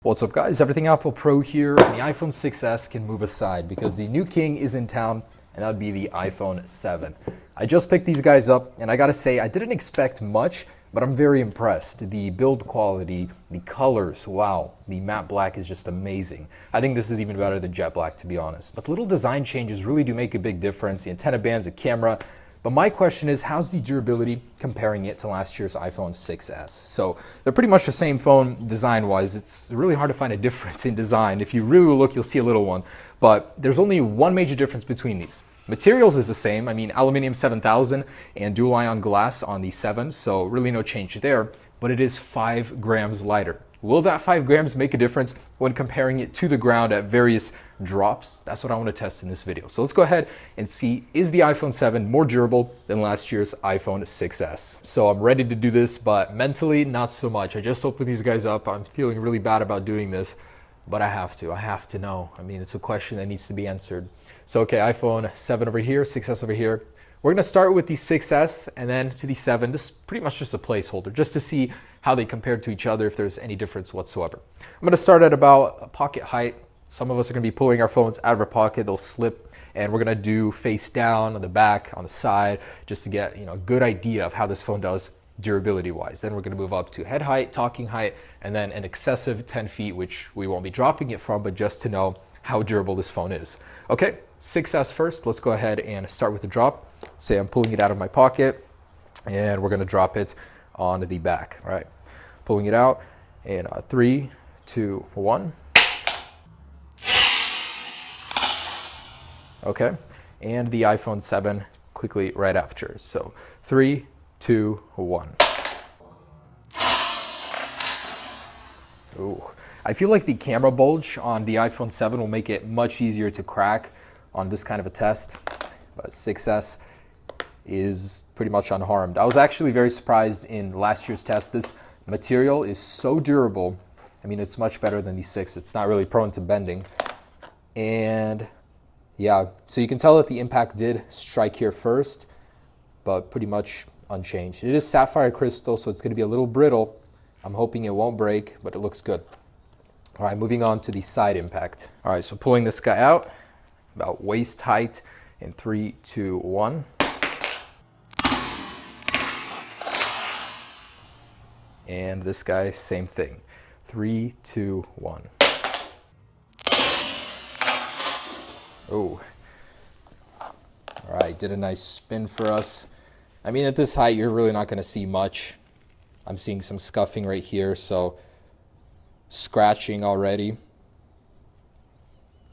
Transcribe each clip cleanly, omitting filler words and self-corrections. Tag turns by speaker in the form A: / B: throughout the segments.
A: What's up guys, Everything Apple Pro here, and the iPhone 6s can move aside because the new king is in town, and that would be the iPhone 7. I just picked these guys up, and I gotta say, I didn't expect much, but I'm very impressed. The build quality, the colors, wow, the matte black is just amazing. I think this is even better than jet black, to be honest. But the little design changes really do make a big difference. The antenna bands, the camera. But my question is, how's the durability comparing it to last year's iPhone 6s? So they're pretty much the same phone design-wise. It's really hard to find a difference in design. If you really look, you'll see a little one. But there's only one major difference between these. Materials is the same. I mean, aluminum 7000 and dual ion glass on the 7, so really no change there. But it is 5 grams lighter. Will that 5 grams make a difference when comparing it to the ground at various drops? That's what I want to test in this video. So let's go ahead and see, is the iPhone 7 more durable than last year's iPhone 6s? So I'm ready to do this, but mentally, not so much. I just opened these guys up. I'm feeling really bad about doing this, but I have to know. I mean, it's a question that needs to be answered. So, okay, iPhone 7 over here, 6s over here. We're gonna start with the 6s and then to the 7. This is pretty much just a placeholder, just to see how they compare to each other, if there's any difference whatsoever. I'm gonna start at about pocket height. Some of us are gonna be pulling our phones out of our pocket, they'll slip, and we're gonna do face down, on the back, on the side, just to get a good idea of how this phone does durability-wise. Then we're gonna move up to head height, talking height, and then an excessive 10 feet, which we won't be dropping it from, but just to know how durable this phone is. Okay, 6s first. Let's go ahead and start with the drop. Say I'm pulling it out of my pocket, and we're gonna drop it on the back. All right, pulling it out, and 3, 2, 1. Okay, and the iPhone 7 quickly right after. So 3, 2, 1. Ooh. I feel like the camera bulge on the iPhone 7 will make it much easier to crack on this kind of a test, but 6s is pretty much unharmed. I was actually very surprised in last year's test. This material is so durable. I mean, it's much better than the 6. It's not really prone to bending. And yeah, so you can tell that the impact did strike here first, but pretty much unchanged. It is sapphire crystal, so it's going to be a little brittle. I'm hoping it won't break, but it looks good. All right, moving on to the side impact. All right, so pulling this guy out, about waist height, in 3, 2, 1. And this guy, same thing. 3, 2, 1. Oh. All right, did a nice spin for us. I mean, at this height, you're really not going to see much. I'm seeing some scuffing right here, so scratching already.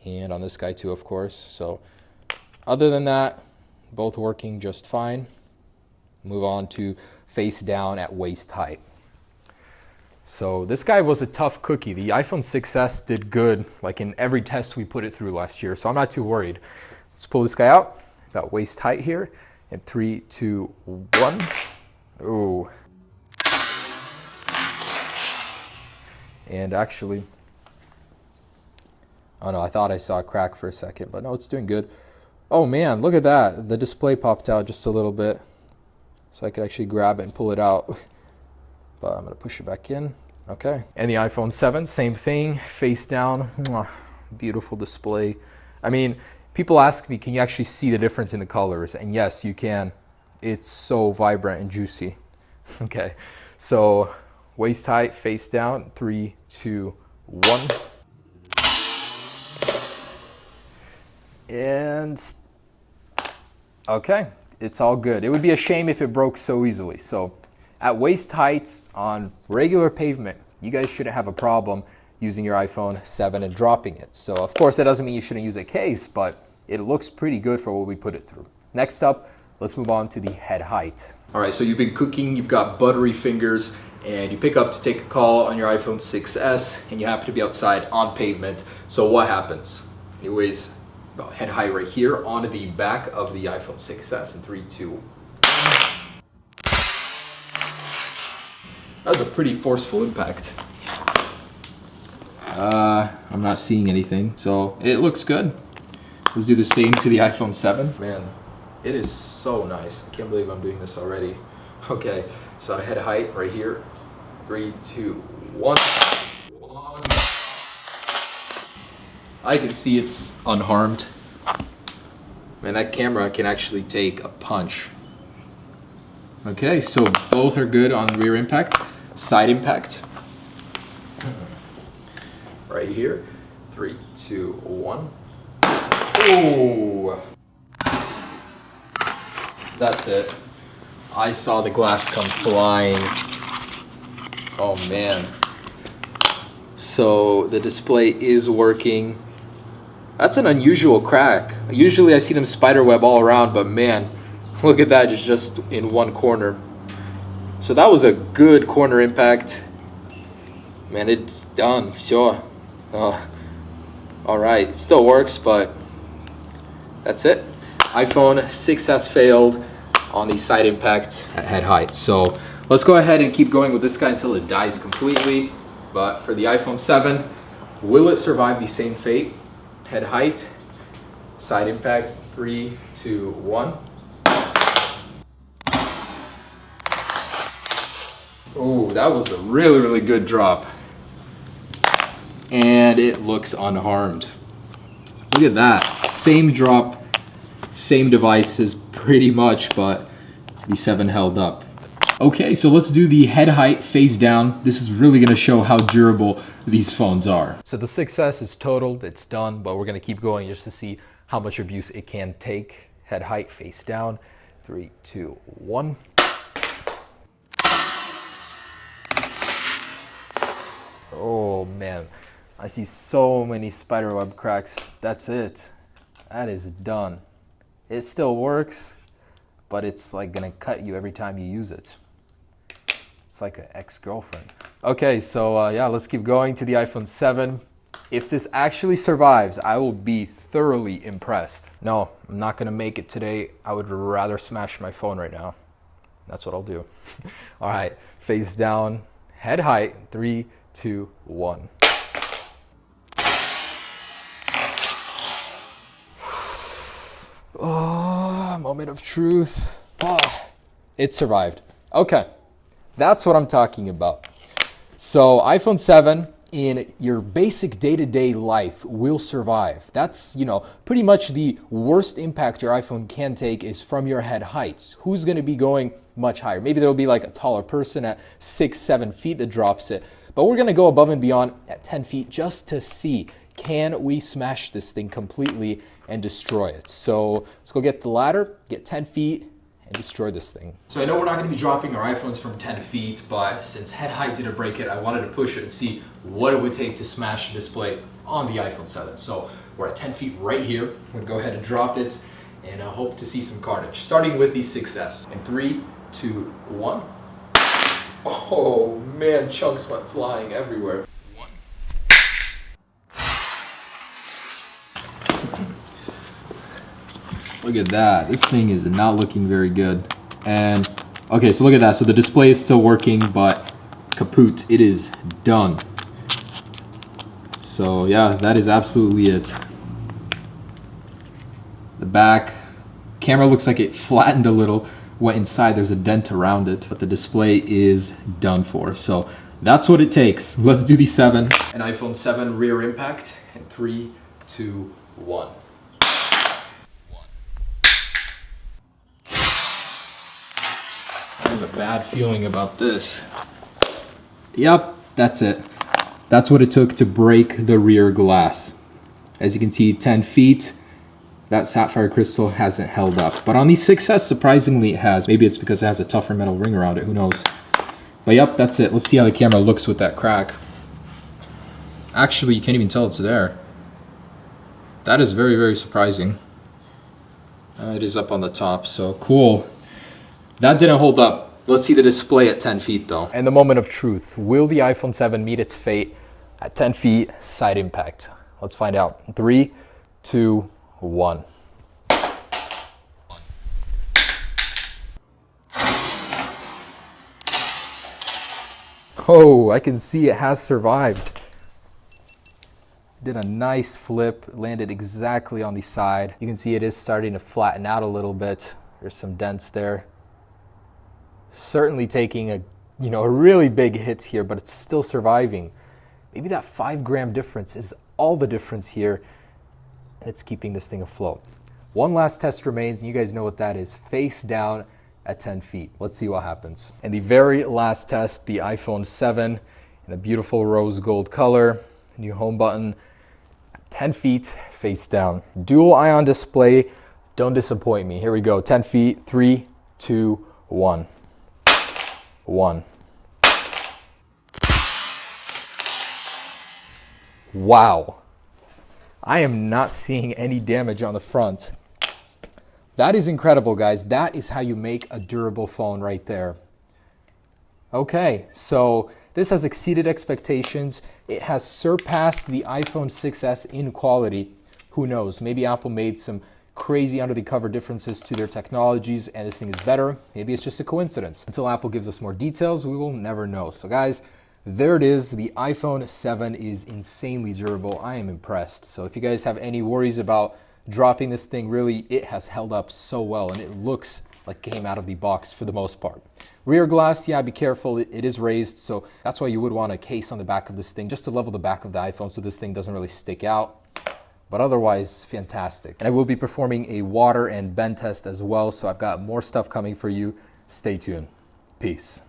A: And on this guy too, of course. So other than that, both working just fine. Move on to face down at waist height. So this guy was a tough cookie. The iPhone 6s did good, like in every test we put it through last year, so I'm not too worried. Let's pull this guy out, about waist height here, and 3, 2, 1. Ooh. And actually, oh no, I thought I saw a crack for a second, but no, it's doing good. Oh man, look at that. The display popped out just a little bit, so I could actually grab it and pull it out. But I'm gonna push it back in. Okay. And the iPhone 7, same thing, face down. Mwah, beautiful display. I mean, people ask me, can you actually see the difference in the colors? And yes, you can. It's so vibrant and juicy. Okay, so waist height, face down, 3, 2, 1. And okay, it's all good. It would be a shame if it broke so easily. So at waist heights on regular pavement, you guys shouldn't have a problem using your iPhone 7 and dropping it. So of course that doesn't mean you shouldn't use a case, but it looks pretty good for what we put it through. Next up, let's move on to the head height. All right, so you've been cooking, you've got buttery fingers, and you pick up to take a call on your iPhone 6s, and you happen to be outside on pavement. So what happens? Anyways, about head height right here on the back of the iPhone 6s in 3, 2. That was a pretty forceful impact. I'm not seeing anything, so it looks good. Let's do the same to the iPhone 7. Man, it is so nice. I can't believe I'm doing this already. Okay, so head height right here. 3, 2, 1. I can see it's unharmed. Man, that camera can actually take a punch. Okay, so both are good on rear impact. Side impact. Right here. 3, 2, 1. Oh! That's it. I saw the glass come flying. Oh man. So the display is working. That's an unusual crack. Usually I see them spiderweb all around, but man, look at that, it's just in one corner. So that was a good corner impact. Man, it's done. Sure. Alright, it still works, but that's it. iPhone 6s failed on the side impact at head height. So let's go ahead and keep going with this guy until it dies completely. But for the iPhone 7, will it survive the same fate? Head height, side impact, 3, 2, 1. Oh, that was a really, really good drop. And it looks unharmed. Look at that, same drop, same devices pretty much, but the 7 held up. Okay, so let's do the head height face down. This is really gonna show how durable these phones are. So the 6S is totaled, it's done, but we're gonna keep going just to see how much abuse it can take. Head height, face down, 3, 2, 1. Oh man, I see so many spiderweb cracks. That's it. That is done. It still works, but it's like gonna cut you every time you use it. It's like an ex-girlfriend. Okay, so yeah, let's keep going to the iPhone 7. If this actually survives, I will be thoroughly impressed. No, I'm not gonna make it today. I would rather smash my phone right now. That's what I'll do. All right, face down, head height, 3, 2, 1. Oh, moment of truth. Oh, it survived. Okay, that's what I'm talking about. So iPhone 7 in your basic day-to-day life will survive. That's, pretty much the worst impact your iPhone can take is from your head heights. Who's gonna be going much higher? Maybe there'll be like a taller person at 6, 7 feet that drops it. But we're gonna go above and beyond at 10 feet just to see, can we smash this thing completely and destroy it? So let's go get the ladder, get 10 feet, and destroy this thing. So I know we're not gonna be dropping our iPhones from 10 feet, but since head height didn't break it, I wanted to push it and see what it would take to smash the display on the iPhone 7. So we're at 10 feet right here. I'm gonna go ahead and drop it, and I hope to see some carnage. Starting with the 6S. In 3, 2, 1. Oh man, chunks went flying everywhere. Look at that, this thing is not looking very good. And okay, so look at that, so the display is still working, but kaput, it is done. So yeah, that is absolutely it. The back camera looks like it flattened a little, went inside, there's a dent around it, but the display is done for. So that's what it takes. Let's do the 7. An iPhone 7 rear impact in 3, 2, 1. I have a bad feeling about this. Yep, that's it. That's what it took to break the rear glass. As you can see, 10 feet. That sapphire crystal hasn't held up. But on the 6S, surprisingly, it has. Maybe it's because it has a tougher metal ring around it, who knows. But yep, that's it. Let's see how the camera looks with that crack. Actually, you can't even tell it's there. That is very, very surprising. It is up on the top, so cool. That didn't hold up. Let's see the display at 10 feet though. And the moment of truth. Will the iPhone 7 meet its fate at 10 feet side impact? Let's find out. 3, 2, 1. Oh, I can see it has survived. Did a nice flip, landed exactly on the side. You can see it is starting to flatten out a little bit. There's some dents there. Certainly taking a really big hit here, but it's still surviving. Maybe that 5 gram difference is all the difference here, and it's keeping this thing afloat. One last test remains, and you guys know what that is. Face down at 10 feet. Let's see what happens. And the very last test, the iPhone 7 in a beautiful rose gold color. New home button, 10 feet, face down. Dual ion display, don't disappoint me. Here we go, 10 feet, 3, 2, 1. 1. Wow. I am not seeing any damage on the front. That is incredible, guys. That is how you make a durable phone right there. Okay, so this has exceeded expectations. It has surpassed the iPhone 6s in quality. Who knows? Maybe Apple made some crazy under the cover differences to their technologies and this thing is better. Maybe it's just a coincidence. Until Apple gives us more details, we will never know. So guys, there it is. The iPhone 7 is insanely durable. I am impressed. So if you guys have any worries about dropping this thing, really, it has held up so well and it looks like it came out of the box for the most part. Rear glass, yeah, be careful. It is raised, so that's why you would want a case on the back of this thing just to level the back of the iPhone so this thing doesn't really stick out. But otherwise, fantastic. And I will be performing a water and bend test as well, so I've got more stuff coming for you. Stay tuned. Peace.